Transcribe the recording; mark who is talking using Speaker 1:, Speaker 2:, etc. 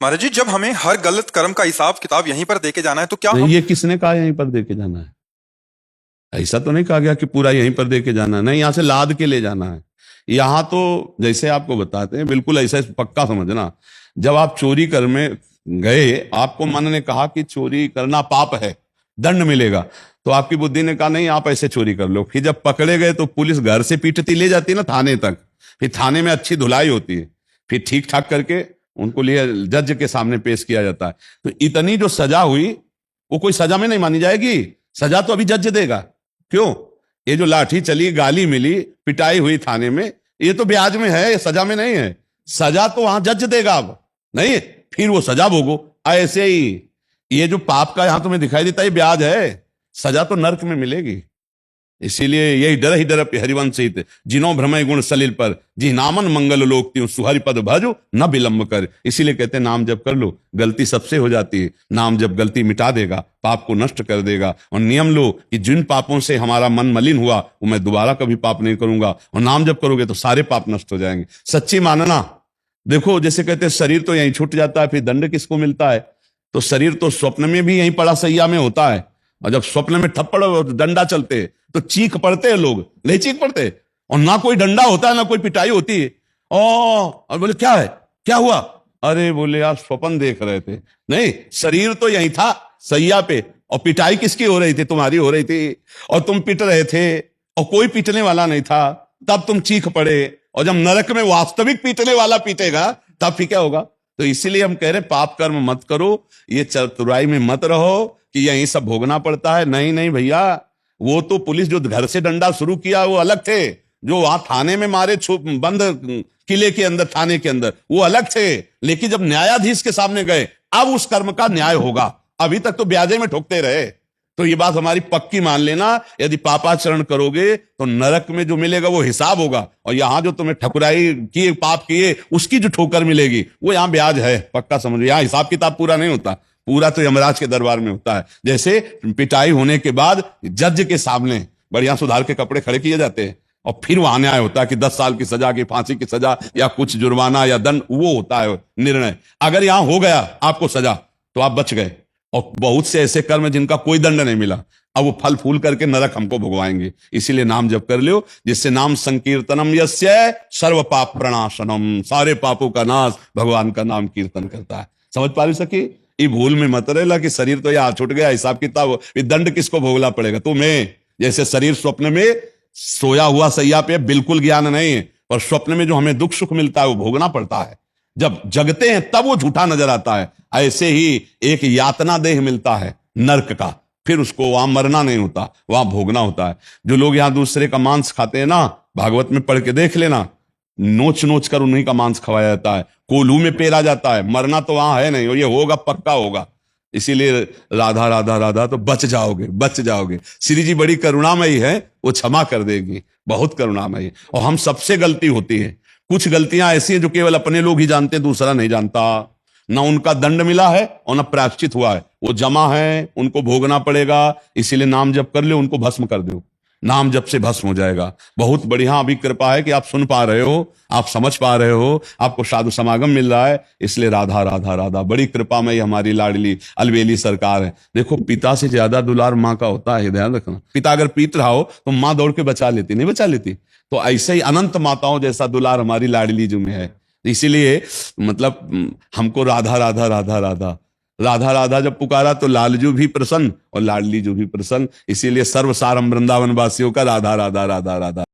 Speaker 1: महाराज जी, जब हमें हर गलत कर्म का हिसाब किताब यहीं पर देके जाना है तो क्या
Speaker 2: नहीं,
Speaker 1: हम
Speaker 2: ये किसने कहा यहीं पर दे के जाना है? ऐसा तो नहीं कहा गया कि पूरा यहीं पर दे के जाना है। नहीं, यहां से लाद के ले जाना है। यहां तो जैसे आपको बताते हैं, बिल्कुल ऐसा पक्का समझना। जब आप चोरी कर में गए, आपको मन ने कहा कि चोरी करना पाप है, दंड मिलेगा, तो आपकी बुद्धि ने कहा नहीं, आप ऐसे चोरी कर लो। फिर जब पकड़े गए तो पुलिस घर से पीटती ले जाती है ना थाने तक। फिर थाने में अच्छी धुलाई होती है, फिर ठीक ठाक करके उनको लिए जज के सामने पेश किया जाता है। तो इतनी जो सजा हुई वो कोई सजा में नहीं मानी जाएगी। सजा तो अभी जज देगा। क्यों? ये जो लाठी चली, गाली मिली, पिटाई हुई थाने में, ये तो ब्याज में है, ये सजा में नहीं है। सजा तो वहां जज देगा। अब नहीं, फिर वो सजा भोगो। ऐसे ही ये जो पाप का यहां तुम्हें दिखाई देता है, ये ब्याज है। सजा तो नर्क में मिलेगी। इसीलिए यही डर ही डर हरिवंश हित, जिनो भ्रमय गुण सलिल पर, जी नामन मंगल लोक त्यों सुहरि पद भजो न विलंब कर। इसीलिए कहते हैं नाम जप कर लो। गलती सबसे हो जाती है, नाम जप गलती मिटा देगा, पाप को नष्ट कर देगा। और नियम लो कि जिन पापों से हमारा मन मलिन हुआ वो मैं दोबारा कभी पाप नहीं करूंगा। और नाम जप करोगे तो सारे पाप नष्ट हो जाएंगे। सच्ची मानना। देखो, जैसे कहते हैं शरीर तो यहीं छूट जाता है, फिर दंड किसको मिलता है? तो शरीर तो स्वप्न में भी यहीं पड़ा सैया में होता है। और जब स्वप्न में थप्पड़ और डंडा चलते तो चीख पड़ते हैं लोग, नहीं चीख पड़ते? और ना कोई डंडा होता है ना कोई पिटाई होती है। और बोले क्या है, क्या हुआ? अरे बोले यार स्वप्न देख रहे थे। नहीं, शरीर तो यही था सैया पे, और पिटाई किसकी हो रही थी? तुम्हारी हो रही थी। और तुम पिट रहे थे और कोई पीटने वाला नहीं था, तब तुम चीख पड़े। और जब नरक में वास्तविक पीटने वाला पीटेगा तब फिर क्या होगा? तो इसीलिए हम कह रहे पाप कर्म मत करो, ये चतुराई में मत रहो कि यही सब भोगना पड़ता है। नहीं नहीं भैया, वो तो पुलिस जो घर से डंडा शुरू किया वो अलग थे, जो वहां थाने में मारे बंद किले के अंदर, थाने के अंदर, वो अलग थे। लेकिन जब न्यायाधीश के सामने गए, अब उस कर्म का न्याय होगा। अभी तक तो ब्याजे में ठोकते रहे। तो ये बात हमारी पक्की मान लेना, यदि पापाचरण करोगे तो नरक में जो मिलेगा वो हिसाब होगा। और यहां जो तुम्हें ठकुराई किए, पाप किए, उसकी जो ठोकर मिलेगी वो यहां ब्याज है, पक्का समझो। यहां हिसाब किताब पूरा नहीं होता, पूरा तो यमराज के दरबार में होता है। जैसे पिटाई होने के बाद जज के सामने बढ़िया सुधार के कपड़े खड़े किए जाते हैं, और फिर वहां न्याय होता है कि 10 साल की सजा, की फांसी की सजा, या कुछ जुर्माना या दंड, वो होता है निर्णय। अगर यहां हो गया आपको सजा तो आप बच गए। और बहुत से ऐसे कर्म जिनका कोई दंड नहीं मिला, अब वो फल फूल करके नरक हमको भुगवाएंगे। इसीलिए नाम जप कर लो, जिससे नाम संकीर्तनम यस्य सर्व पाप प्रणाशनम, सारे पापों का नाश भगवान का नाम कीर्तन करता है। समझ पा रही सकी? ये भूल में मत रहेला कि शरीर तो यहाँ छूट गया, हिसाब किताब, दंड किसको भोगना पड़ेगा? तुम्हें। जैसे शरीर स्वप्न में सोया हुआ सैया पे बिल्कुल ज्ञान नहीं है, पर स्वप्न में जो हमें दुख सुख मिलता है वो भोगना पड़ता है। जब जगते हैं तब वो झूठा नजर आता है। ऐसे ही एक यातना देह मिलता है नरक का, फिर उसको वहां मरना नहीं होता, वहां भोगना होता है। जो लोग यहां दूसरे का मांस खाते हैं ना, भागवत में पढ़ के देख लेना, नोच नोच कर उन्हीं का मांस खवाया जाता है, कोल्हू में पेरा जाता है। मरना तो वहां है नहीं, और ये होगा, पक्का होगा। इसीलिए राधा राधा राधा तो बच जाओगे, बच जाओगे। श्री जी बड़ी करुणामयी है, वो क्षमा कर देगी, बहुत करुणामयी। और हम सबसे गलती होती है। कुछ गलतियां ऐसी हैं जो केवल अपने लोग ही जानते, दूसरा नहीं जानता। ना उनका दंड मिला है और ना प्रायश्चित हुआ है, वो जमा है, उनको भोगना पड़ेगा। इसीलिए नाम जप कर ले, उनको भस्म कर दो। नाम जप से भस्म हो जाएगा। बहुत बढ़िया अभी कृपा है कि आप सुन पा रहे हो, आप समझ पा रहे हो, आपको साधु समागम मिल रहा है। इसलिए राधा राधा राधा, बड़ी कृपा में हमारी लाडली अलवेली सरकार है। देखो, पिता से ज्यादा दुलार माँ का होता है, ध्यान रखना। पिता अगर पीट रहा हो तो माँ दौड़ के बचा लेती, नहीं बचा लेती? तो ऐसे ही अनंत माताओं जैसा दुलार हमारी लाडली जी में है। इसीलिए मतलब हमको राधा राधा राधा राधा राधा राधा जब पुकारा तो लालजू भी प्रसन्न और लाडली जू भी प्रसन्न। इसीलिए सर्वसारम वृंदावन वासियों का राधा राधा राधा राधा।